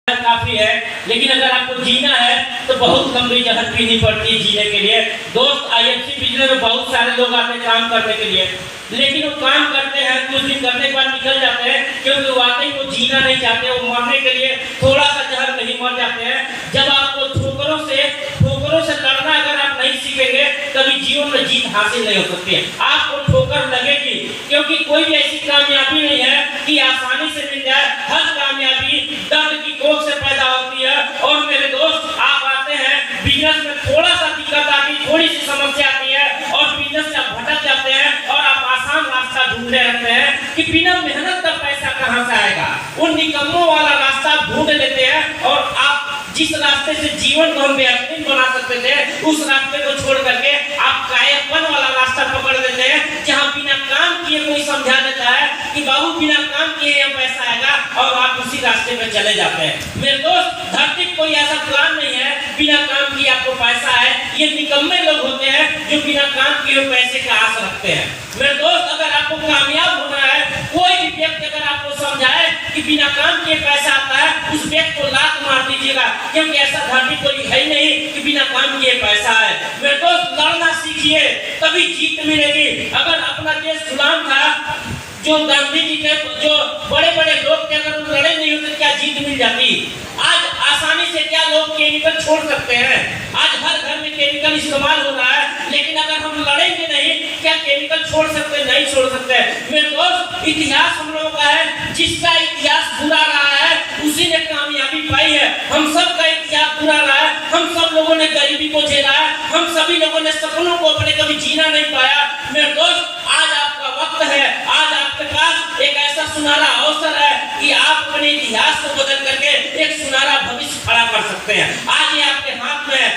काफी है, लेकिन अगर आपको जीना है तो बहुत लंबी जहर पीनी पड़ती है जीने के लिए। दोस्त, आईएफसी बिजनेस में बहुत सारे लोग आते हैं काम करने के लिए, लेकिन वो काम करते हैं, कुछ दिन करने के बाद निकल जाते हैं, क्योंकि वाकई वो जीना नहीं चाहते। वो मरने के लिए थोड़ा सा जहर नहीं मर जाते हैं। जब आपको ठोकरों से लड़ना अगर आप नहीं सीखेंगे, कभी जीवन में जीत हासिल नहीं हो सकती है। आपको ठोकर लगेगी, क्योंकि कोई भी ऐसी कामयाबी नहीं है कि आसानी से मिल जाए। हर कामयाबी दर्द की कोख से पैदा होती है। और मेरे दोस्त, आप आते हैं बिजनेस में, थोड़ा सा दिक्कत आती, थोड़ी सी समस्या आती है और बिजनेस से आप भटक जाते हैं और आप आसान रास्ता ढूंढने लगते हैं कि बिना मेहनत का पैसा कहां से आएगा। उन निकम्मों वाला रास्ता ढूंढ लेते हैं और आप जिस रास्ते से जीवन को हम बेहतरीन बना सकते थे, उस रास्ते को छोड़ करके आप कायरपन वाला रास्ता पकड़ लेते हैं, जहां बिना काम किए कोई समझा देता है कि बाबू बिना काम किए यह पैसा आएगा, और आप उसी रास्ते पे चले जाते हैं। मेरे दोस्त, धरती कोई ऐसा प्लान नहीं है बिना काम किए आपको पैसा है। ये निकम्मे लोग होते हैं जो बिना काम किए पैसे का आस रखते हैं। मेरे दोस्त, अगर आपको कामयाब होना है, कोई भी व्यक्ति अगर आपको समझाए कि बिना काम किए पैसा आता है, उस व्यक्ति को लात मार दीजिएगा, क्योंकि ऐसा धरती कोई है ही नहीं कि बिना काम किए पैसा है। मेरे दोस्त, लड़ना सीखिए, तभी जीत मिलेगी। अगर अपना देश गुलाम था, जो गांधी जी के जो बड़े बड़े लोग थे, अगर वो लड़े नहीं होते क्या जीत मिल जाती? आज आसानी से क्या लोग केमिकल छोड़ सकते हैं? आज हर घर में केमिकल इस्तेमाल हो रहा है, लेकिन अगर हम लड़ेंगे नहीं, क्या केमिकल छोड़ सकते? नहीं छोड़ सकते। मेरे दोस्त, इतिहास हम लोगों का है, जिसका इतिहास बुरा रहा है उसी ने कामयाबी पाई है। हम सब का इतिहास बुरा रहा है, हम सब लोगों ने गरीबी को झेला है, हम सभी लोगों ने सपनों को अपने कभी जीना नहीं पाया। मेरे दोस्त, आज आपका वक्त है, आज आपके पास एक ऐसा सुनहरा अवसर है कि आप अपने इतिहास को बदल करके एक सुनहरा भविष्य खड़ा कर सकते हैं। आज ये आपके हाथ में है।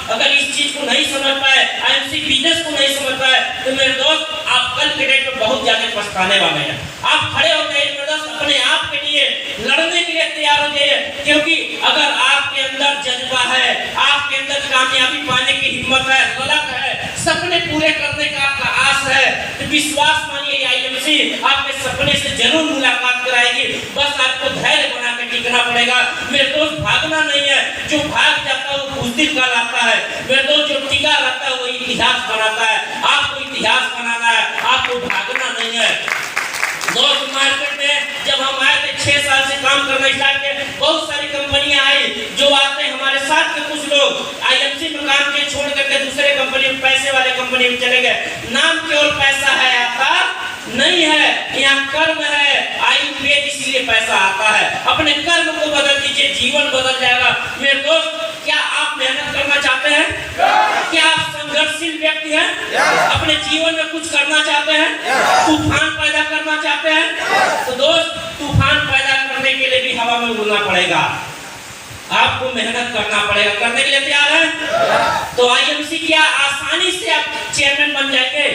अगर इस चीज को नहीं समझ पाए, आईएफसी बिजनेस को नहीं समझ पाए, तो मेरे दोस्त, आप कल के डेट में बहुत ज्यादा पछताने वाले हैं। आप खड़े हो जाइए मेरे दोस्त, अपने आप के लिए लड़ने के लिए तैयार हो जाइए, क्योंकि अगर आपके अंदर जज्बा है, आपके अंदर कामयाबी पाने की हिम्मत है, ललक है, सपने पूरे करने का आपका आस है, तो विश्वास मानिए आईएफसी आपके सपने से जरूर मुलाकात कराएगी। बस आपको धैर्य बना के टिकना पड़ेगा। मेरे दोस्त, भागना नहीं है, जो भाग जाता है वो बुज़दिल कहलाता है। मेरे दोस्त, जो टिका रहता है वो इतिहास बनाता है। आपको इतिहास बनाना है, आपको भागना नहीं है। दोस्त, मार्केट में जब हम आए थे 6 साल से काम करना स्टार्ट किए, बहुत सारी कंपनियां आई, जो आते हमारे साथ के कुछ लोग आईएफसी में काम के छोड़ करके दूसरे कंपनी में, पैसे वाले कंपनी में चले गए। नाम केवल पैसा है, आता नहीं है। यहाँ कर्म है, आयु पेट, इसीलिए पैसा आता है। अपने कर्म को बदल दीजिए, जीवन बदल जाएगा। मेरे दोस्त, क्या आप मेहनत करना चाहते हैं? क्या आप संघर्षशील व्यक्ति हैं? अपने जीवन में कुछ करना चाहते हैं? तूफान पैदा करना चाहते हैं? तो दोस्त, तूफान पैदा करने के लिए भी हवा में उड़ना पड़ेगा, आपको मेहनत करना पड़ेगा। करने के लिए तैयार है? तो आईएफसी क्या आसानी से आप चेयरमैन बन जाएंगे?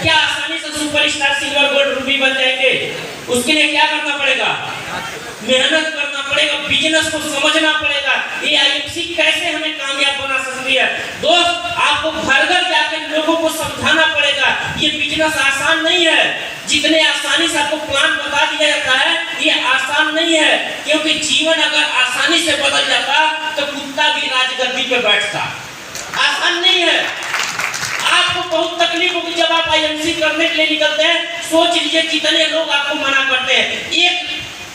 क्या आसानी से सुपरस्टार, सिल्वर, गोल्ड, रूबी बन जाएंगे? उसके लिए क्या करना पड़ेगा? मेहनत करना पड़ेगा, बिजनेस को समझना पड़ेगा। ये आईएफसी कैसे हमें कामयाब बना सकती है? दोस्त, आपको घर घर जाकर लोगों को समझाना पड़ेगा, ये बिजनेस आसान नहीं है। जितने आसानी से आपको प्लान बता दिया जाता है, ये आसान नहीं है, क्योंकि जीवन अगर आसानी से बदल जाता तो कुत्ता भी राजगद्दी पे बैठता। आसान नहीं है। आपको बहुत तकलीफ होगी जब आप आईएफसी करने के लिए निकलते हैं। सोच लीजिए कितने लोग आपको मना करते हैं।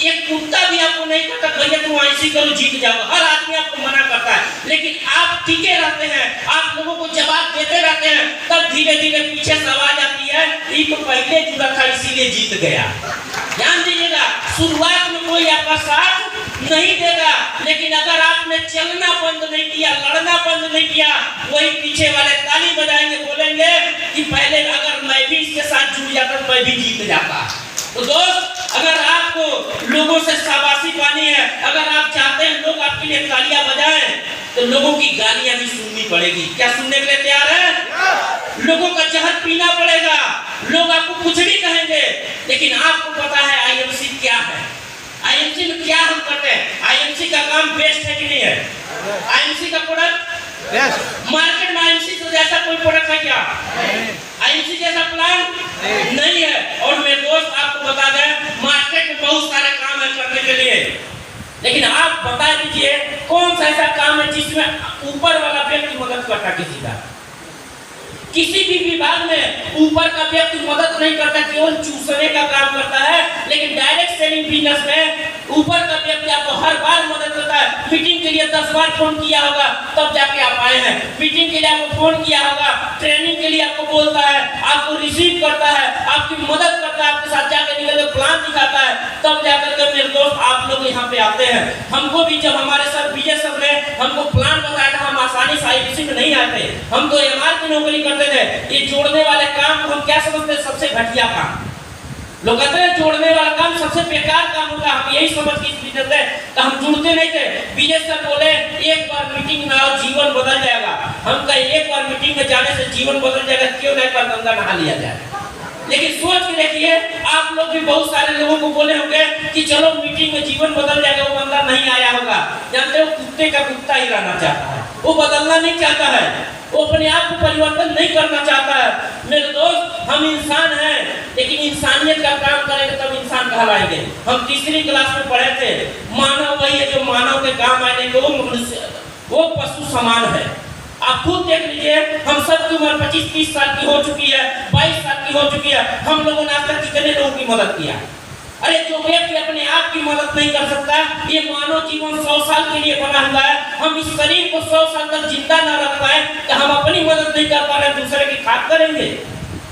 एक कुत्ता भी आपको नहीं कहता भैया तुम आईएफसी करो जीत जाओगे। हर आदमी आपको मना करता है, लेकिन आप टिके रहते हैं, आप लोगों को जवाब देते रहते हैं, तब धीरे धीरे पीछे से आवाज आती है, ये तो पहले जुड़ा था इसीलिए जीत गया। ध्यान दीजिएगा, शुरुआत में कोई आपका साथ नहीं देगा, लेकिन अगर आपने चलना बंद नहीं किया, लड़ना बंद नहीं किया, वही पीछे वाले ताली बजाएंगे, बोलेंगे कि पहले अगर मैं भी इसके साथ जुड़ जाता तो मैं भी जीत जाता। तो दोस्त, अगर आपको लोगों से शाबाशी पानी है, अगर आप चाहते हैं लोग आपके लिए तालियां बजाएं, तो लोगों की गालियां भी सुननी पड़ेगी। क्या सुनने के लिए तैयार है? लोगों का जहर पीना पड़ेगा। लोग आपको कुछ भी कहेंगे, लेकिन आपको पता है आईएफसी क्या है। आईएफसी में क्या हम करते हैं? आईएफसी का काम बेस्ट है कि नहीं है? आईएफसी का प्रोडक्ट मार्केट में आईएफसी से जैसा कोई प्रोडक्ट है क्या? आईएफसी जैसा प्लान नहीं है। और मेरे दोस्त, आपको बता दें, मार्केट में बहुत सारे काम है करने के लिए। लेकिन आप बता दीजिए कौन सा ऐसा काम है जिसमें ऊपर वाला व्यक्ति मदद करता किसी का? किसी भी विभाग में ऊपर का व्यक्ति मदद नहीं करता, केवल चूसने का काम करता है। लेकिन डायरेक्ट सेलिंग बिजनेस में ऊपर का व्यक्ति आपको हर बार मदद करता है। मीटिंग के लिए 10 बार फोन किया होगा तब जाके आप आए हैं। मीटिंग के लिए आपको फोन किया होगा, ट्रेनिंग के लिए आपको बोलता है, आपको रिसीव करता है, आपकी मदद करता है, आपके साथ जाकर निकल के प्लान दिखाता है, तब जाकर के मेरे दोस्त आप लोग यहाँ पे आते हैं। हमको भी जब हमारे साथ बीएसएफ ने हमको प्लान बताया था, हम आसानी से आईबीसी में नहीं आते, हम तो एमआर की नौकरी करते थे। ये जोड़ने वाले काम को हम क्या समझते हैं? सबसे घटिया काम। लोग कहते हैं जोड़ने वाला काम सबसे बेकार काम होगा, हम यही समझ के इस है तो हम जुड़ते नहीं थे। बीएसएफ बोले एक बार मीटिंग में आओ जीवन बदल जाएगा। हम कहे एक बार मीटिंग में जाने से जीवन बदल जाएगा, क्यों नहीं पर गंगा नहा लिया जाए। लेकिन सोच के देखिए, आप लोग भी बहुत सारे लोगों को बोले होंगे कि चलो मीटिंग में जीवन बदल जाएगा, वो बंदा नहीं आया होगा। जानते हो कुत्ते का कुत्ता ही रहना चाहता है, वो बदलना नहीं चाहता है, वो अपने आप को परिवर्तन नहीं करना चाहता है। मेरे दोस्त हम इंसान हैं, लेकिन इंसानियत का काम करेंगे तब इंसान कहलाएंगे। हम तीसरी क्लास में पढ़े थे, मानव वही है जो मानव के काम आने के, वो मनुष्य वो पशु समान है। आप खुद देख लीजिए, हम सब की उम्र 25-30 साल की हो चुकी है, 22 साल की हो चुकी है। हम लोगों ने आज तक कितने लोगों की मदद किया? अरे जो व्यक्ति अपने आप की मदद नहीं कर सकता, ये मानव जीवन 100 साल के लिए बना हुआ है। हम इस शरीर को 100 साल तक जिंदा न रख पाए तो हम अपनी मदद नहीं कर पा रहे, दूसरे की खाद करेंगे।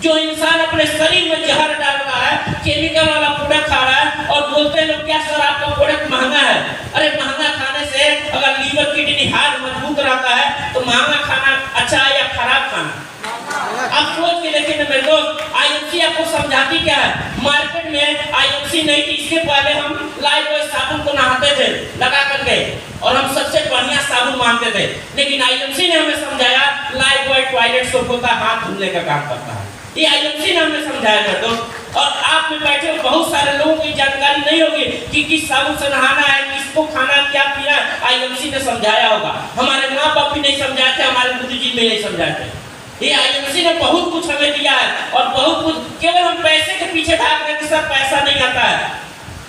जो इंसान अपने शरीर में जहर डाल रहा है, केमिकल वाला प्रोडक्ट खा रहा है और बोलते हैं लोग क्या सर आपका प्रोडक्ट महंगा है। अरे महंगा खाने से अगर लीवर किडनी हार्ट मजबूत रहता है तो महंगा खाना अच्छा है या खराब खाना? आप सोच के देखिए ना मेरे दोस्त, आईएमसी आपको समझाती क्या है? मार्केट में आईएमसी नहीं थी, इसके पहले हम लाइफबॉय साबुन को नहाते थे लगा करके और हम सबसे बढ़िया साबुन मानते थे। लेकिन आईएमसी ने हमें समझाया लाइफबॉय टॉयलेट सोप होता है, हाथ धुलने का काम करता है। ये आईएमसी ने हमें समझाया मेरे दोस्त। और आप में बैठे बहुत सारे लोगों की जानकारी नहीं होगी कि किस साबुन से नहाना है, किसको खाना है, क्या पीना है। आईएमसी ने समझाया होगा, हमारे माँ बाप भी नहीं समझाए थे, हमारे बुद्धि जी भी नहीं समझाए थे। ये आईएमसी ने बहुत कुछ हमें दिया है और बहुत कुछ, केवल हम पैसे के पीछे भाग रहे हैं, सर पैसा नहीं आता है।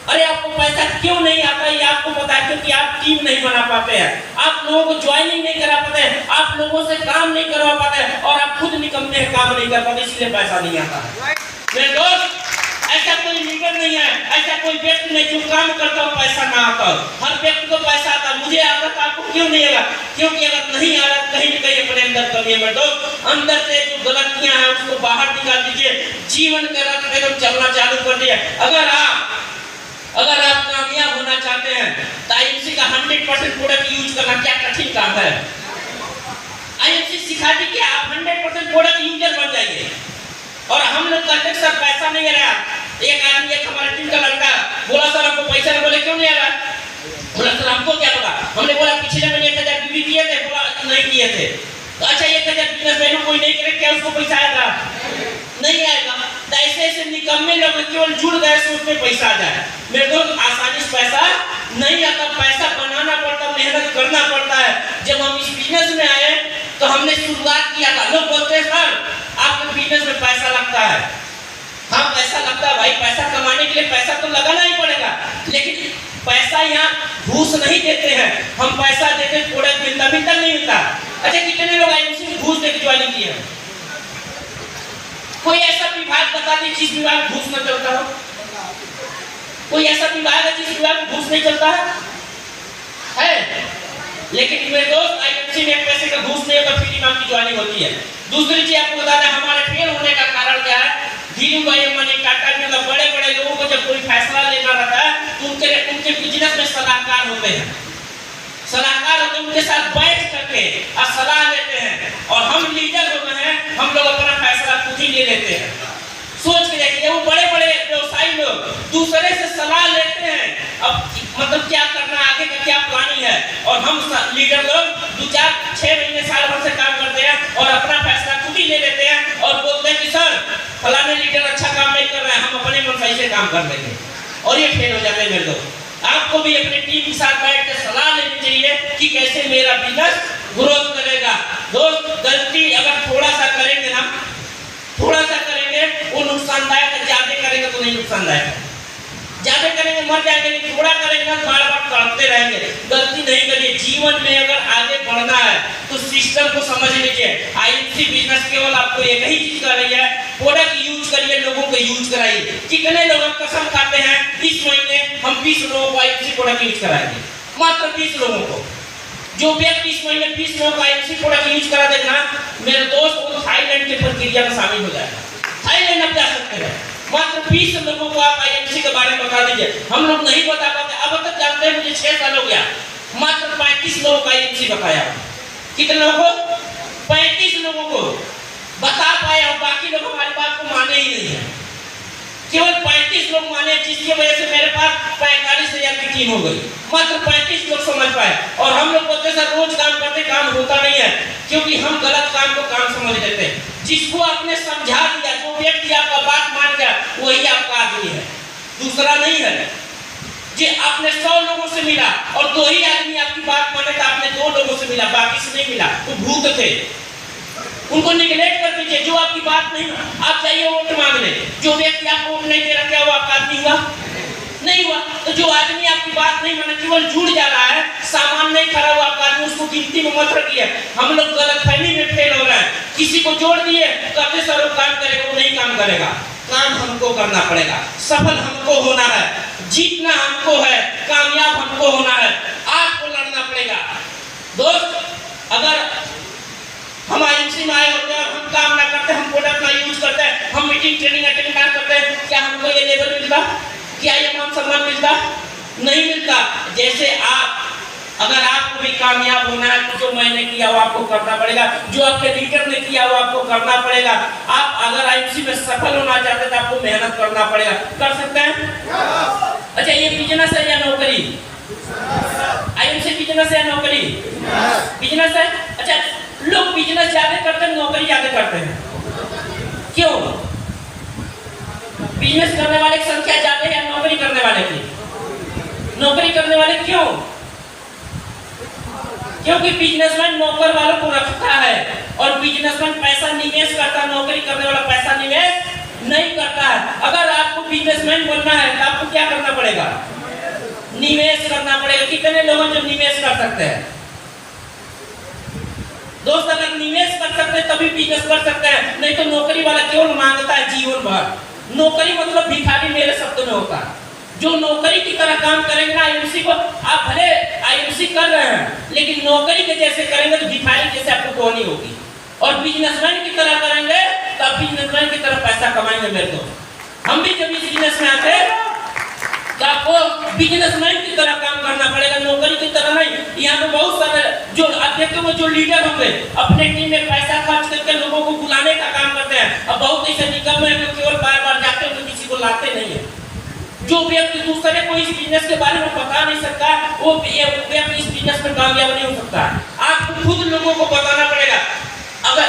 अरे आपको पैसा क्यों नहीं आता है ये आपको पता है, क्योंकि आप टीम नहीं बना पाते हैं, आप लोगों को ज्वाइनिंग नहीं करा पाते हैं, आप लोगों से काम नहीं करवा पाते हैं और आप खुद निकम्मे हैं, काम नहीं कर पाते, इसलिए पैसा नहीं आता है। मेरे दोस्त ऐसा कोई लीडर नहीं है, ऐसा कोई व्यक्ति नहीं जो काम करता हो पैसा ना आता हो। हर व्यक्ति को पैसा आता है, मुझे आता तो आपको क्यों नहीं आएगा? क्योंकि अगर नहीं आ रहा कहीं न कहीं अपने अंदर कमी है। मेरे दोस्त अंदर से जो गलतियां हैं उसको बाहर निकाल दीजिए, जीवन के रथ में चलना चालू कर दिए। अगर आप कामयाब होना चाहते हैं तो आईएमसी का 100% प्रोडक्ट यूज करना क्या कठिन काम है? आईएमसी सिखाती कि आप 100% प्रोडक्ट यूजर बन जाइए। और हम लोग कहते सर पैसा नहीं आ रहा। एक आदमी एक हमारे टीम का लड़का बोला सर हमको पैसा नहीं, बोले क्यों नहीं आ रहा? बोला सर हमको क्या पता। हमने बोला पिछले महीने 1000 ड्यूटी किए थे, बोला नहीं किए थे। तो अच्छा 1000 बिजनेस वैल्यू कोई नहीं करे क्या उसको पैसा आएगा? नहीं आएगा। तो ऐसे निकम्मे लोग केवल जुड़ गए सोच में पैसा आ जाए। मेरे दोस्त आसानी से पैसा नहीं आता, पैसा बनाना पड़ता, मेहनत करना पड़ता है। जब हम इस बिजनेस में आए तो हमने शुरुआत किया था, लोग बोलते हैं सर आपके बिजनेस में पैसा लगता है। हाँ पैसा लगता है भाई, पैसा कमाने के लिए पैसा तो लगाना ही पड़ेगा, लेकिन पैसा यहाँ घूस नहीं देते हैं। हम पैसा देते प्रोडक्ट मिलता नहीं मिलता। अच्छा कितने लोग आईएमसी में घूस देकर ज्वाइनिंग किए हैं? कोई ऐसा विभाग बता दीजिए जिस विभाग घूस न चलता हो? कोई ऐसा विभाग है जिस विभाग में घूस नहीं चलता है? लेकिन मेरे दोस्त आईएमसी में पैसे का घूस नहीं होता, फ्री नाम की ज्वाइनिंग होती है। दूसरी चीज आपको बता दें, हमारे फेल होने का कारण क्या है? धीरूभाई अंबानी, टाटा के बड़े बड़े लोगों को जब कोई फैसला लेना रहता है तो उनके बिजनेस में सलाहकार होते हैं, उनके साथ बैठ करके और सलाह लेते हैं। और हम लीडर हो गए हैं, हम लोग अपना फैसला खुद ही ले लेते हैं। सोच के देखिए वो बड़े बड़े व्यवसायी लोग दूसरे से सलाह लेते हैं, अब मतलब क्या करना आगे का क्या प्लानिंग है। और हम लीडर लोग 2-4-6 महीने साल भर से काम करते हैं और अपना फैसला खुद ही ले लेते हैं और बोलते हैं कि सर फलाने लीडर अच्छा काम नहीं कर रहे हैं, हम अपने मनसाई से काम कर लेंगे। और ये फेल हो जाते हैं मेरे दोस्त। आपको भी अपनी टीम के साथ बैठ कर सलाह लेनी चाहिए कि कैसे मेरा बिजनेस ग्रोथ करेगा। दोस्त गलती अगर थोड़ा सा करेंगे ना, थोड़ा सा करेंगे वो नुकसानदायक है, ज्यादा करेंगे तो नहीं नुकसानदायक है। ज्यादा करेंगे मर जाएंगे, लेकिन थोड़ा करेंगे ना बार बार तड़पते रहेंगे। गलती नहीं करिए। जीवन में अगर आगे बढ़ना है तो सिस्टम को समझ लीजिए। आईएमसी बिजनेस केवल आपको एक ही चीज कर रही है, प्रोडक्ट यूज करिए, लोगों को यूज कराइए। कितने लोग कसम खाते हैं इस महीने हम 20 लोगों को आईएमसी प्रोडक्ट यूज कराएंगे, मात्र 20 लोगों को। जो व्यक्ति इस महीने 20 लोगों को आईएमसी प्रोडक्ट यूज करा देगा मेरे दोस्त, वो थाईलैंड के प्रक्रिया में शामिल हो जाएगा। थाईलैंड आप जा सकते हैं। मात्र 20 लोगों को आप आईएमसी के बारे में बता दीजिए। हम लोग नहीं बता पाते, अब तक जानते हैं, मुझे 6 साल हो गया। मात्र 35 लोगों को आईएमसी बताया। कितने लोगों को? 35 लोगों को बता पाया, और बाकी लोग हमारी बात को माने ही नहीं है। केवल 35 लोग माने, जिसकी वजह से मेरे पास 45,000 की टीम हो गई। मात्र 35 लोग समझ पाए। और हम लोग बोलते सर रोज काम करते, काम होता नहीं है, क्योंकि हम गलत काम को काम समझ लेते हैं। जिसको आपने समझा दिया, जो व्यक्ति आपका बात मान गया, वही आपका आदमी है, दूसरा नहीं है। जी आपने 100 लोगों से मिला और 2 ही आदमी आपकी बात माने, तो आपने 2 लोगों से मिला, बाकी से नहीं मिला, वो भूत थे। उनको निगलेक्ट कर दीजिए। जो आपकी बात नहीं, आप चाहिए वोट मांग ले। जो व्यक्ति आपको वोट नहीं दे रहा, क्या वो आपका आदमी हुआ? नहीं हुआ। तो जो आदमी आपकी बात नहीं माने, केवल जुड़ जा रहा है, सामान नहीं खड़ा हुआ आपका आदमी, उसको गिनती में मत रखिए। हम लोग गलतफहमी में फेल हो रहे हैं। किसी को जोड़ दिए, कहते सर वो काम करेगा, वो नहीं काम करेगा। काम हमको करना पड़ेगा, सफल हमको होना है, जीतना हमको है, कामयाब हमको होना है, आपको लड़ना पड़ेगा। दोस्त अगर हम आईएमसी में आए होते हैं और हम काम ना करते, हम प्रोडक्ट ना यूज करते, हम मीटिंग ट्रेनिंग अटेंड ना करते, क्या हमको ये लेवल मिलता? क्या ये मान सम्मान मिलता? नहीं मिलता। जैसे आप अगर आपको भी कामयाब होना है तो जो मैंने किया वो आपको करना पड़ेगा, जो आपके लीडर ने किया वो आपको करना पड़ेगा। आप अगर आईएमसी में सफल होना चाहते तो आपको मेहनत करना पड़ेगा। कर सकते हैं? अच्छा ये बिजनेस है या नौकरी? आईएमसी बिजनेस है या नौकरी? बिजनेस है। अच्छा लोग बिजनेस ज्यादा करते हैं, नौकरी ज्यादा करते हैं, क्यों? बिजनेस करने वाले की संख्या ज्यादा है या नौकरी करने वाले की? नौकरी करने वाले क्यों? क्योंकि बिजनेसमैन नौकर वालों को रखता है और बिजनेसमैन पैसा निवेश करता है, नौकरी करने वाला पैसा निवेश नहीं करता है। अगर आपको बिजनेसमैन बनना है तो आपको क्या करना पड़ेगा? निवेश करना पड़ेगा। कितने लोग जो निवेश कर सकते हैं? दोस्त अगर निवेश कर सकते हैं तभी बिजनेस कर सकते हैं, नहीं तो नौकरी वाला केवल मांगता है जीवन भर। नौकरी मतलब भिखारी मेरे शब्द में होता है। जो नौकरी की तरह काम करेंगे ना आईएमसी को, आप भले आईएमसी कर रहे हैं लेकिन नौकरी के जैसे करेंगे तो भिखारी जैसे आपको बोनी होगी। और बिजनेसमैन की तरह करेंगे तब बिजनेसमैन की तरह पैसा कमाएंगे। मेरे दोस्त हम भी जब इस बिजनेस में आते तो आपको बिजनेसमैन की तरह काम करना पड़ेगा, नौकरी की तरह नहीं। यहाँ पे बहुत सारे जो आप देखते हो जो लीडर होंगे अपने टीम में पैसा खर्च करके लोगों को बुलाने का काम करते हैं। अब बहुत ऐसे निगम है जो केवल बार बार जाते हैं, किसी को लाते नहीं है। जो व्यक्ति दूसरे को इस बिजनेस के बारे में बता नहीं सकता, वो व्यक्ति इस बिजनेस में कामयाब नहीं हो सकता। आपको खुद लोगों को बताना पड़ेगा। अगर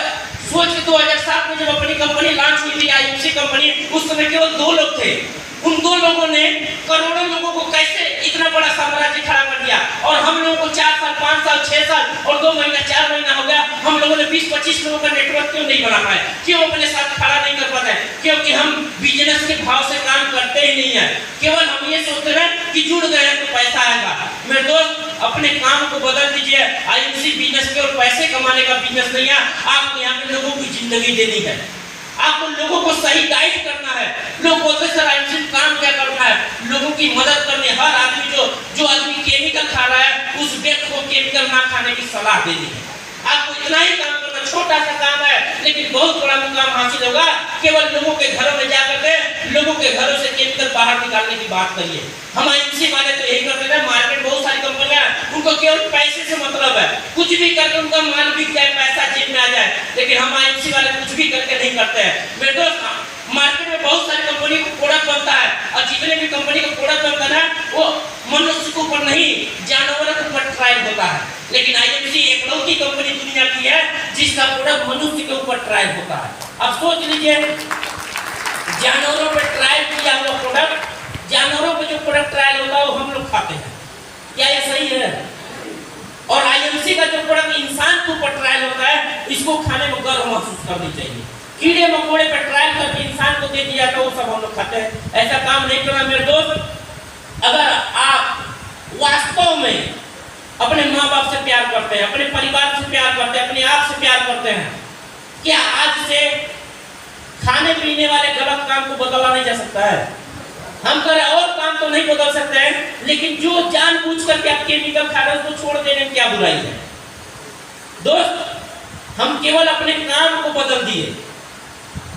सोच के 2007 में जब अपनी कंपनी लॉन्च हुई थी आईएमसी कंपनी, उस समय केवल 2 लोग थे। उन 2 लोगों ने करोड़ों लोगों को कैसे इतना बड़ा साम्राज्य खड़ा कर दिया। और हम लोगों को 4 साल 5 साल 6 साल और 2 महीना 4 महीना हो गया, हम लोगों ने 20-25 लोगों का नेटवर्क क्यों नहीं बना पाए? क्यों अपने साथ खड़ा नहीं कर पाते? क्योंकि हम बिजनेस के भाव से काम करते ही नहीं है। केवल हम ये सोचते हैं कि जुड़ गए हैं तो पैसा आएगा। मेरे दोस्त अपने काम को बदल दीजिए। आईएमसी बिजनेस केवल पैसे कमाने का बिजनेस नहीं है, आपको यहाँ पे लोगों की जिंदगी देनी है, आपको लोगों को सही गाइड करना है। लोग बोलते सर आईएमसी काम क्या करना है? लोगों की मदद करनी। हर आदमी जो आदमी केमिकल खा रहा है उस व्यक्ति को केमिकल ना खाने की सलाह देनी है। आपको इतना ही काम करना, छोटा सा काम है लेकिन बहुत बड़ा मुकाम हासिल होगा। केवल लोगों के घरों में जाकर के लोगों के घरों से केमिकल बाहर निकालने की बात करिए। हम आईएमसी वाले तो यही करते हैं। मार्केट बहुत सारी कंपनियां उनको केवल पैसे से मतलब है, कुछ भी करके उनका माल बिक जाए, पैसा जेब में आ जाए, लेकिन हम आईएमसी वाले कुछ भी करके नहीं करते हैं। मेरे दोस्त मार्केट में बहुत सारी कंपनी को प्रोडक्ट बनता है और जितने भी कंपनी का प्रोडक्ट बनता है वो मनुष्य के ऊपर नहीं जानवरों के ऊपर ट्रायल होता है। लेकिन आईएमसी एकलौती कंपनी दुनिया की है जिसका प्रोडक्ट मनुष्य के ऊपर ट्रायल होता है। अब सोच लीजिए जानवरों पर ट्रायल किया हुआ प्रोडक्ट, जानवरों पर जो प्रोडक्ट ट्रायल होता है वो हम लोग खाते हैं, क्या ये सही है? और आईएमसी का जो प्रोडक्ट इंसान के ऊपर ट्रायल होता है इसको खाने में गर्व महसूस करनी चाहिए। कीड़े मकोड़े पर ट्रायल करके इंसान को दे दिया तो वो सब हम लोग खाते हैं। ऐसा काम नहीं करना मेरे दोस्त। अगर आप वास्तव में अपने माँ बाप से प्यार करते हैं, अपने परिवार से प्यार करते हैं, अपने आप से प्यार करते हैं, क्या आज से खाने पीने वाले गलत काम को बदला नहीं जा सकता है? हम करें और काम तो नहीं बदल सकते हैं, लेकिन जो जानबूझ करके आप केमिकल खा रहे हैं उसको छोड़ देने में क्या बुराई है? दोस्त, हम केवल अपने काम को बदल दिए,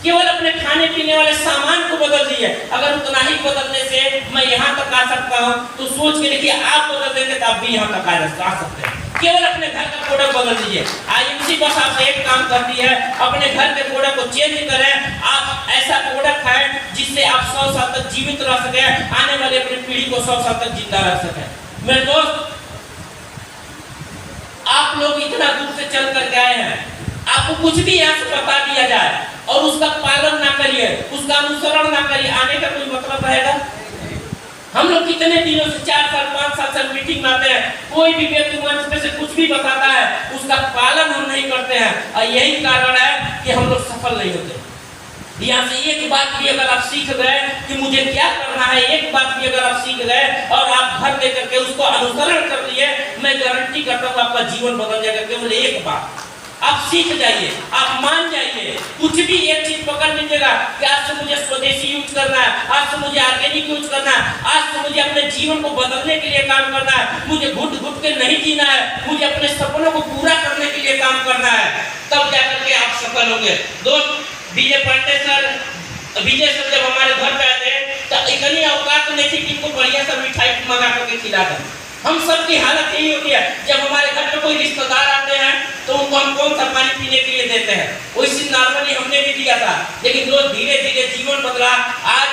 केवल अपने खाने पीने वाले सामान को बदल दिए। अगर उतना ही बदलने से मैं यहाँ तक आ सकता हूँ, तो सोच के देखिए आप बदल देंगे तो आप भी यहाँ तक आ सकते हैं। केवल अपने घर का प्रोडक्ट बदल दीजिए। आईएमसी बस आपसे एक काम करती है, अपने घर के प्रोडक्ट को चेंज करें। आप ऐसा प्रोडक्ट खाएं जिससे आप 100 साल तक जीवित रह सके, आने वाले अपनी पीढ़ी को 100 साल तक जिंदा रख सके। मेरे दोस्त, आप लोग इतना दूर से चल कर गए हैं, आपको कुछ भी यहाँ से बता दिया जाए और उसका पालन ना करिए, उसका अनुसरण ना करिए, आने का कोई मतलब रहेगा? हम लोग कितने दिनों से 4 साल 5 साल से मीटिंग में आते हैं, कोई भी व्यक्ति मंच पे से कुछ भी बताता है, उसका पालन हम नहीं करते हैं, और यही कारण है कि हम लोग सफल नहीं होते। यहाँ से एक बात भी अगर आप सीख गए कि मुझे क्या करना है, एक बात भी अगर आप सीख गए और आप घर लेकर के उसको अनुसरण कर लिए, मैं गारंटी करता हूँ आपका जीवन बदल जाएगा। केवल एक बात आप सीख जाइए, आप मान जाइए, कुछ भी एक चीज पकड़ लीजिएगा कि आज से मुझे स्वदेशी यूज करना है, आज से मुझे ऑर्गेनिक यूज करना है, आज से मुझे अपने जीवन को बदलने के लिए काम करना है, मुझे घुट घुट के नहीं जीना है, मुझे अपने सपनों को पूरा करने के लिए काम करना है, तब जाकर के आप सफल होंगे। दोस्त, विजय पांडे सर जब हमारे घर पे आते तो इतनी औकात नहीं थी कि इनको बढ़िया सा मिठाई मंगा करके खिला दें। हम सब की हालत यही होती है, जब हमारे घर में कोई रिश्तेदार आते हैं तो उनको हम कौन सा पानी पीने के लिए देते हैं, वैसे नॉर्मली हमने भी दिया था। लेकिन दोस्त, धीरे धीरे जीवन बदला। आज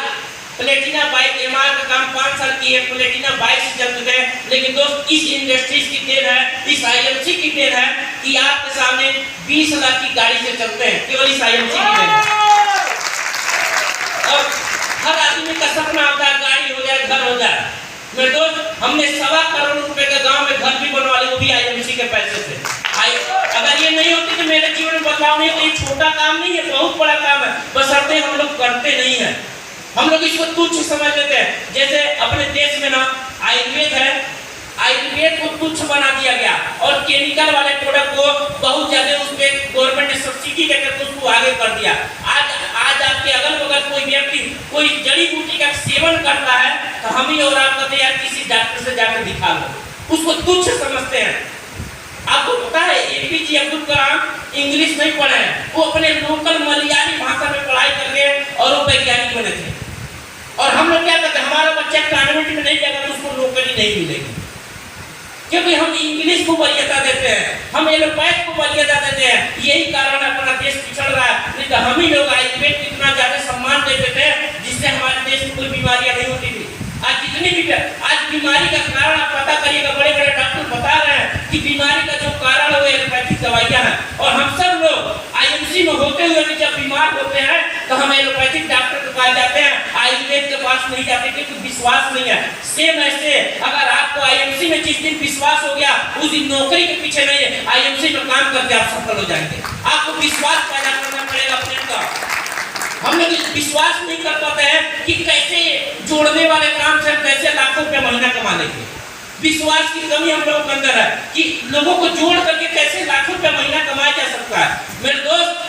प्लेटिना बाइक एमआर का काम 5 साल की है, प्लेटिना बाइक से चल चुके हैं। लेकिन दोस्त, इस इंडस्ट्रीज की देन है, इस आईएमसी की देन है कि आपके सामने 20 लाख की गाड़ी से चलते हैं, केवल इस आईएमसी की देन है। और हर आदमी का सपना होता है गाड़ी हो जाए, घर हो जाए। मेरे दोस्त, हमने 1.25 करोड़ रुपए के गांव में घर भी बनवा लिए, वो भी आईएमसी के पैसे से। अगर ये नहीं होती तो मेरे जीवन में बदलाव नहीं, तो ये छोटा काम नहीं है, बहुत बड़ा काम है, बशर्ते हम लोग करते नहीं है। हम लोग इसको तुच्छ समझ लेते हैं। जैसे अपने देश में ना आयुर्वेद है, आयुर्वेद को तुच्छ बना दिया गया और केमिकल वाले प्रोडक्ट को बहुत ज्यादा उस पे गवर्नमेंट ने सब्सिडी देकर उसको आगे कर दिया। आज आपके अगल बगल कोई व्यक्ति कोई जड़ी बूटी का सेवन करता है तो हम ही और आप कहते हैं किसी डॉक्टर से जाकर दिखा लो, उसको तुच्छ समझते हैं। आपको पता है एपीजे अब्दुल कलाम इंग्लिश नहीं पढ़े हैं, वो अपने लोकल मलयाली भाषा में पढ़ाई करके और वो वैज्ञानिक बने थे। और हम लोग क्या करते हैं, हमारा बच्चा कॉन्वेंट में नहीं जाएगा तो उसको नौकरी नहीं मिलेगी, क्योंकि हम इंग्लिश को वरीयता देते हैं, हम एलोपैथ को वरीयता देते हैं। यही कारण अपना देश पिछड़ रहा है। नहीं तो हम ही लोग आयुर्वेद को इतना ज्यादा सम्मान देते थे जिससे हमारे देश में कोई बीमारियां नहीं होती थी। आज जितनी भी आज बीमारी का कारण आप पता करिएगा, बड़े बड़े डॉक्टर बता रहे हैं कि बीमारी का जो कारण है वो एलोपैथिक दवाइयां हैं। और हम सब लोग आईएमसी में होते हुए भी जब बीमार होते हैं तो हम एलोपैथिक डॉक्टर के पास जाते हैं, आयुर्वेद के पास नहीं जाते क्योंकि विश्वास नहीं है। सेम ऐसे अगर आपको आईएमसी में जिस दिन विश्वास हो गया उस दिन नौकरी के पीछे नहीं है, आईएमसी में काम करके आप सफल हो जाएंगे। आपको विश्वास पैदा करना पड़ेगा अपने का। हम लोग विश्वास नहीं कर पाते हैं कि कैसे जोड़ने वाले काम से कैसे लाखों रुपया महीना कमा लेंगे। विश्वास की कमी हम लोगों के अंदर है कि लोगों को जोड़ करके कैसे लाखों रुपया महीना कमाया जा सकता है। मेरे दोस्त,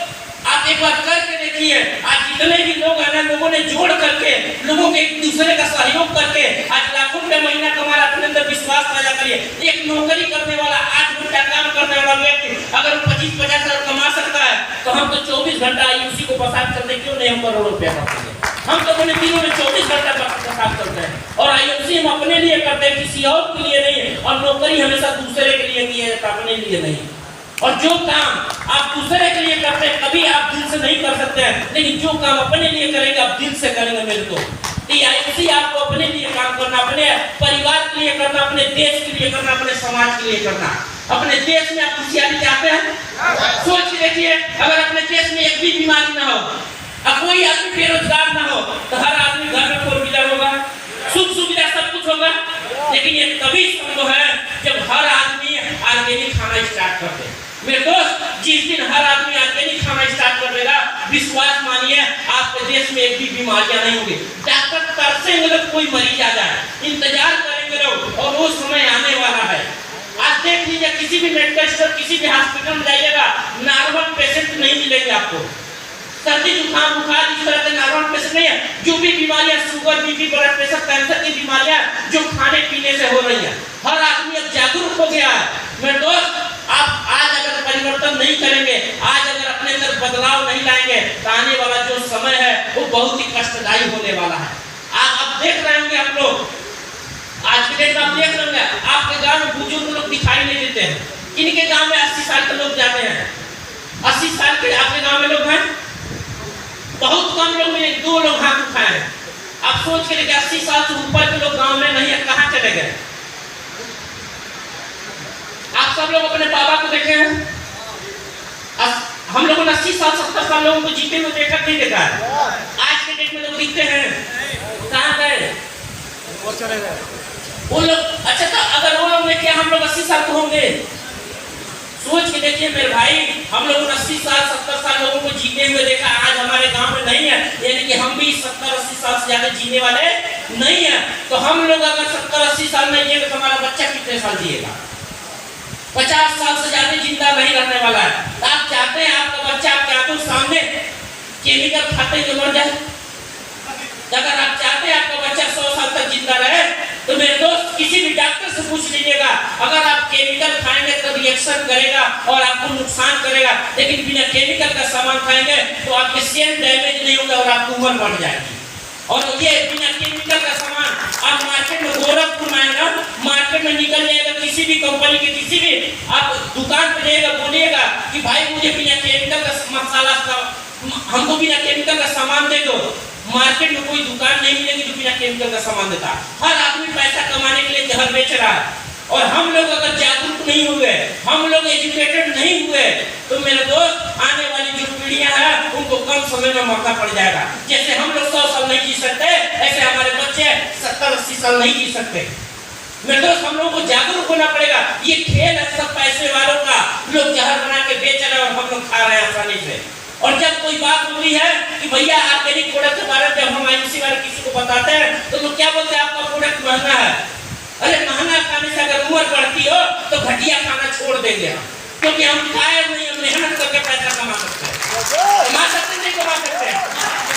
आप एक बार करके देखिए, आज जितने भी लोग हैं ना, लोगों ने जोड़ करके, लोगों के एक दूसरे का सहयोग करके आज लाखों रुपया महीना कमा रहा। अपने अंदर विश्वास पैदा करिए। एक नौकरी करने वाला 8 घंटा काम करने वाला व्यक्ति अगर 25-50 हजार कमा सकता है तो हम तो 24 घंटा आईएमसी को बसात करते क्यों नहीं, हम करोड़ों रुपया कमाते हैं। हम तो अपने दिनों में 24 घंटा बसात करते हैं और आईएमसी हम अपने लिए करते हैं, किसी और के लिए नहीं है। और नौकरी हमेशा दूसरे के लिए की है, अपने लिए नहीं। और जो काम आप दूसरे के लिए करते हैं कभी आप दिल से नहीं कर सकते हैं, लेकिन जो काम अपने लिए करेंगे आप दिल से करेंगे। मेरे को आईएमसी आपको अपने लिए काम करना, अपने परिवार के लिए करना, अपने देश के लिए करना, अपने समाज के लिए करना। अपने देश में आप खुशहाली चाहते हैं? सोच देखिए, अगर अपने देश में एक भी बीमारी ना हो, कोई आदमी बेरोजगार ना हो, तो हर आदमी घर में 4 व्हीलर होगा, सुख सुविधा सब कुछ होगा। लेकिन ये तभी संभव है जब हर आदमी ऑर्गेनिक खाना स्टार्ट कर दे। मेरे दोस्त, जिस दिन हर आदमी ऑर्गेनिक खाना स्टार्ट कर देगा, विश्वास मानिए आपके देश में एक भी बीमारियां नहीं होगी। डॉक्टर तरसेंगे लोग कोई मरीज आ जाए, इंतजार करेंगे लोग, और वो समय आने वाला है। आज देख लीजिए किसी भी मेडिकल स्टोर, किसी भी हॉस्पिटल में जाइएगा, नॉर्मल पेशेंट नहीं मिलेंगे आपको। सर्दी जुकाम बुखार इस तरह के नॉर्मल पेशेंट नहीं है। जो भी बीमारियां, sugar, BP, blood pressure, cancer की बीमारियां जो खाने पीने से हो रही हैं, हर आदमी अब जागरूक हो गया है। मेरे दोस्त, आप आज अगर परिवर्तन नहीं करेंगे, आज अगर अपने अंदर बदलाव नहीं लाएंगे, तो आने वाला जो समय है वो बहुत ही कष्टदायी होने वाला है। आप देख रहे होंगे, आप लोग आज के डेट में आप देख रहे होंगे, आपके गांव में बुजुर्ग लोग दिखाई नहीं देते हैं। इनके गांव में 80 साल के लोग जाते हैं। 80 साल के आपके गांव में लोग हैं, बहुत कम लोग में 2 लोग हाथ उठाए हैं। आप सोच के देखिए 80 साल से ऊपर के लोग गांव में नहीं है, कहां चले गए? आप सब लोग अपने बाबा को देखे हैं? हम लोगों ने 80 साल 70 साल लोगों को जीते हुए देखा नहीं देखा है। आज के डेट में लोग दिखते हैं, कहां गए? वो चले गए वो लोग। अच्छा, तो अगर वो लोग में क्या हम लोग 80 साल को होंगे? सोच के देखिए मेरे भाई, हम लोगों ने 80 साल 70 साल लोगों को जीते हुए देखा, आज हमारे गांव में नहीं है, यानी कि हम भी 70-80 साल से ज्यादा जीने वाले नहीं है। तो हम लोग अगर 70-80 साल में जिएंगे तो हमारा बच्चा कितने साल जिएगा? 50 साल से ज्यादा जिंदा नहीं रहने वाला है। आप चाहते हैं आपका बच्चा आपके आंखों सामने केमिकल खाते हुए मर जाए? अगर आप चाहते हैं आपका बच्चा 100 साल तक जिंदा रहे, तो मेरे दोस्त किसी भी डॉक्टर से पूछ लीजिएगा, अगर आप केमिकल खाएंगे तो रिएक्शन करेगा और आपको नुकसान करेगा, लेकिन बिना केमिकल का सामान खाएंगे तो आपके सेल डैमेज नहीं होगा और आपकी उम्र बढ़ जाएगी। और ये बिना केमिकल का सामान आप मार्केट में गोरखपुर में आएगा, मार्केट में निकल जाएगा, किसी भी कंपनी के किसी भी आप दुकान पे जाएगा, बोलिएगा कि भाई मुझे बिना केमिकल का मसाला, हमको बिना केमिकल का सामान दे दो। मार्केट में कोई दुकान नहीं मिलेगी जो बिना केमिकल का सामान देता। हर आदमी पैसा कमाने के लिए जहर बेच रहा है। और हम लोग अगर जागरूक नहीं हुए, हम लोग एजुकेटेड नहीं हुए, तो मेरे दोस्त आने वाली जो पीढ़ियां हैं उनको कम समय में मौका पड़ जाएगा। जैसे हम लोग 100 साल नहीं जी सकते, ऐसे हमारे बच्चे 70-80 साल नहीं जी सकते। मेरे दोस्त, हम लोगों को जागरूक होना पड़ेगा। ये खेल है सब पैसे वालों का, लोग जहर बना के बेच रहे हैं और हम लोग खा रहे हैं आसानी से। और जब कोई बात होती है कि भैया ऑर्गेनिक प्रोडक्ट के बारे में जब हम आईएमसी वाले किसी को बताते हैं तो लोग क्या बोलते हैं? आपका प्रोडक्ट महंगा है। अरे महंगा खाने से अगर उम्र बढ़ती हो तो घटिया खाना छोड़ देंगे हम, क्योंकि हम खाए नहीं, हम मेहनत करके पैसा कमा सकते हैं। कमा सकते नहीं कमा सकते?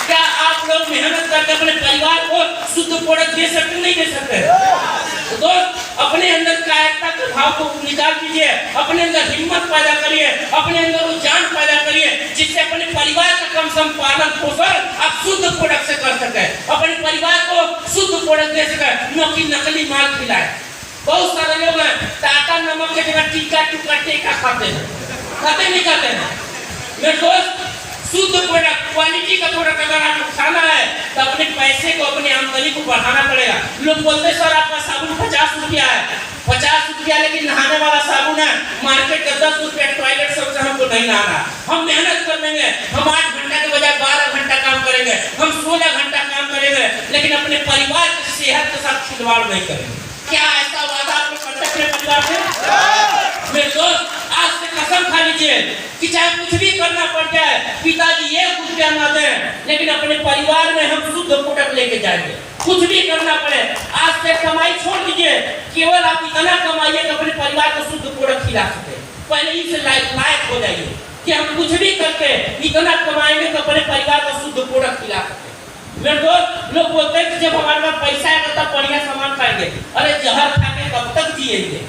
क्या आप लोग मेहनत करके अपने परिवार को शुद्ध प्रोडक्ट दे सकते नहीं दे सकते? तो दोस्त, अपने अंदर कायरता के भाव को निकाल दीजिए, अपने अंदर हिम्मत पैदा करिए, अपने अंदर वो जान पैदा करिए जिससे अपने परिवार का कम से कम पालन पोषण आप शुद्ध प्रोडक्ट से कर सके, अपने परिवार को शुद्ध प्रोडक्ट दे सके, न कि नकली माल खिलाए। बहुत सारे लोग हैं टाटा नमक के जगह टीका टुका टेका खाते हैं, खाते नहीं खाते हैं। मेरे दोस्त, शुद्ध प्रोडक्ट, क्वालिटी का प्रोडक्ट अगर आपको खाना है तो अपने पैसे को, अपनी आमदनी को बढ़ाना पड़ेगा। लोग बोलते हैं सर आपका साबुन 50 रुपया है, 50 रुपया, लेकिन नहाने वाला साबुन है मार्केट का 10 रुपया, टॉयलेट सबसे हमको नहीं नहाना। हम मेहनत कर लेंगे, हम 8 घंटा के बजाय 12 घंटा काम करेंगे, हम 16 घंटा काम करेंगे, लेकिन अपने परिवार की सेहत के साथ खिलवाड़ नहीं करेंगे। क्या ऐसा वादा आप लोग करते हैं परिवार से? मेरे दोस्त, आज से कसम खा लीजिए कि चाहे कुछ भी करना पड़ जाए, पिताजी 1 रुपया ना दें, लेकिन अपने परिवार में हम शुद्ध प्रोडक्ट लेके जाएंगे। कुछ भी करना पड़े, आज से कमाई छोड़ दीजिए, केवल आप इतना कमाइए कि अपने परिवार को शुद्ध प्रोडक्ट खिला सके। पहले इसे लायक हो जाइए कि हम कुछ भी करके इतना कमाएंगे तो अपने परिवार को शुद्ध प्रोडक्ट खिला सके। मेरे दोस्त, लोग बोलते हैं कि जब हमारे पास पैसा है तब बढ़िया सामान खाएंगे। अरे जहर खा के कब तक जिएंगे?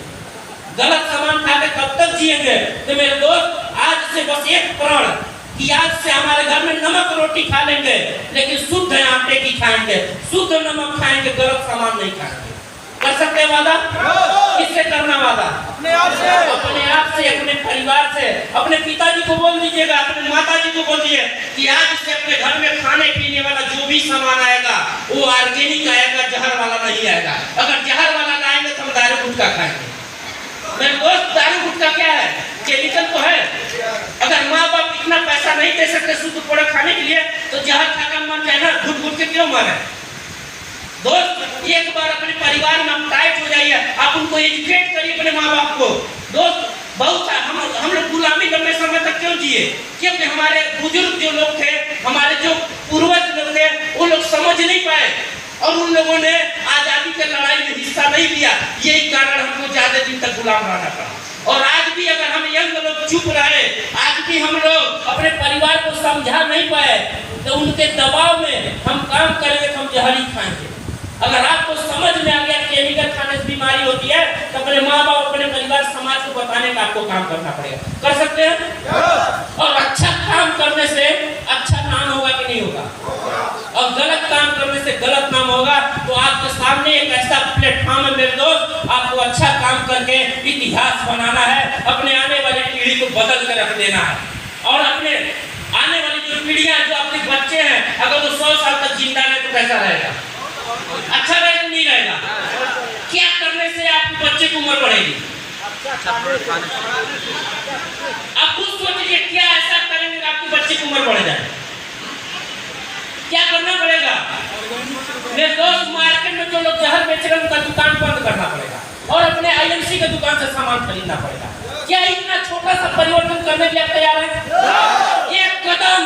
गलत सामान खा के कब तक जिएंगे? तो मेरे दोस्त, आज से बस एक प्रण कि आज से हमारे घर में नमक रोटी खा लेंगे, लेकिन शुद्ध आटे की खाएंगे, शुद्ध नमक खाएंगे, गलत सामान नहीं खाएंगे। कर सकते वादा? किससे करना वादा? अपने आप से, अपने परिवार से। अपने पिताजी को बोल दीजिएगा, अपने माताजी को बोल दीजिए कि आज से अपने घर में खाने पीने वाला जो भी सामान आएगा वो ऑर्गेनिक आएगा, जहर वाला नहीं आएगा। अगर जहर वाला लाएंगे तो हम दारू गुटखा खाएंगे। मेरे दोस्त, दारू गुटखा क्या है? केमिकल तो है। अगर माँ बाप इतना पैसा नहीं दे सकते शुद्ध प्रोडक्ट खाने के लिए तो जहर खाकर मर जाए ना, घुट घुट के क्यों मरे? दोस्त, एक बार अपने परिवार में हम टाइट हो जाइए, आप उनको एजुकेट करिए अपने माँ बाप को। दोस्त, बहुत हम लोग गुलामी लंबे समय तक क्यों जिए? क्योंकि हमारे बुजुर्ग जो लोग थे, हमारे जो पूर्वज लोग थे, वो लोग समझ नहीं पाए और और उन लोगों ने आजादी के लड़ाई में हिस्सा नहीं लिया, यही कारण हमको ज्यादा दिन तक गुलाम रहना पड़ा। और आज भी अगर हम यंग लोग चुप रहे, आज भी हम लोग अपने परिवार को समझा नहीं पाए, तो उनके दबाव में हम काम करेंगे तो हम जहर ही खाएंगे। अगर आपको समझ में आ गया केमिकल खाने से बीमारी होती है, तो अपने माँ बाप, अपने परिवार, समाज को बताने का आपको काम करना पड़ेगा। कर सकते हैं? और अच्छा काम करने से अच्छा नाम होगा कि नहीं होगा? और गलत काम करने से गलत नाम होगा। तो आपके सामने एक ऐसा प्लेटफॉर्म है मेरे दोस्त, आपको अच्छा काम करके इतिहास बनाना है, अपने आने वाली पीढ़ी को बदल कर रख देना है। और अपने आने वाली जो पीढ़ियां, जो आपके बच्चे हैं, अगर वो 100 साल तक जिंदा रहे तो कैसा रहेगा? अच्छा रहेगा नहीं रहेगा? क्या करने से आपके बच्चे की उम्र बढ़ेगी? आप खुद सोचिए, क्या ऐसा करेंगे कि आपके बच्चे की उम्र बढ़ जाए? क्या करना पड़ेगा? मेरे दोस्त, मार्केट में जो लोग जहर बेच रहे हैं उनका दुकान बंद करना पड़ेगा और अपने आईएमसी के दुकान से सामान खरीदना पड़ेगा। क्या इतना छोटा सा परिवर्तन करने के लिए आप तैयार हैं? एक कदम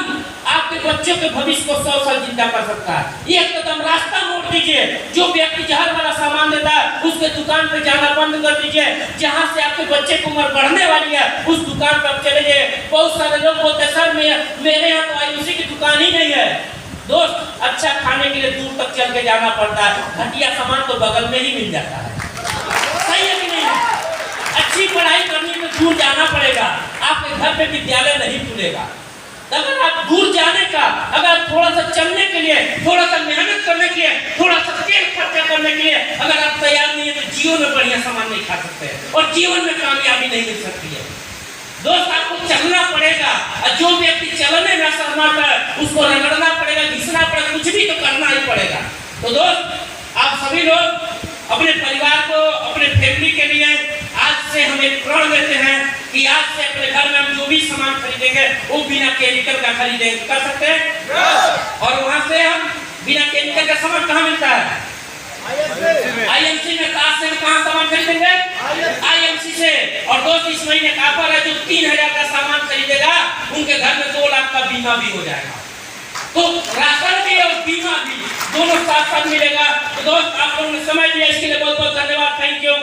आपके बच्चों के भविष्य को 100 साल जिंदा कर सकता है। एक कदम रास्ता मोड़ दीजिए। जो व्यक्ति जहर वाला सामान देता है उसके दुकान पे जाना बंद कर दीजिए। जहां से आपके बच्चे की उम्र बढ़ने वाली है उस दुकान पर चले जाइए। बहुत सारे लोग बोलते हैं सर मेरे यहाँ तो आईयूसी की दुकान ही नहीं है। दोस्त, अच्छा खाने के लिए दूर तक चल के जाना पड़ता है, घटिया सामान तो बगल में ही मिल जाता है। सही है कि नहीं? अच्छी पढ़ाई करने में दूर जाना पड़ेगा। आपके घर पे विद्यालय नहीं खुलेगा। अगर आप दूर जाने का, अगर थोड़ा सा चलने के लिए, थोड़ा सा मेहनत करने के लिए, थोड़ा सा तेल खर्चा करने के लिए अगर आप तैयार नहीं है तो जीवन में बढ़िया सामान नहीं खा सकते हैं और जीवन में कामयाबी नहीं मिल सकती है। दोस्त, आपको चलना पड़ेगा। जो व्यक्ति चलने में असमर्थ है उसको रगड़ना पड़ेगा, घिसना पड़ेगा, कुछ भी तो करना ही पड़ेगा। तो दोस्त, आप सभी लोग अपने परिवार को, अपने फैमिली के लिए आज से हम एक प्रण लेते हैं कि आज से अपने घर में हम जो भी सामान खरीदेंगे वो बिना केमिकल का खरीदेंगे। कर सकते हैं? और वहां से हम बिना केमिकल का सामान कहाँ मिलता है? आईएमसी में। आज से हम कहाँ सामान खरीदेंगे? आईएमसी से। और दोस्त, इस महीने का ऑफर है, जो 3000 का सामान खरीदेगा उनके घर में 2 लाख का बीमा भी हो जाएगा। तो राशन भी और बीमा भी दोनों साथ साथ मिलेगा। तो दोस्त, आप लोगों ने समय दिया, इसके लिए बहुत बहुत धन्यवाद। Thank you.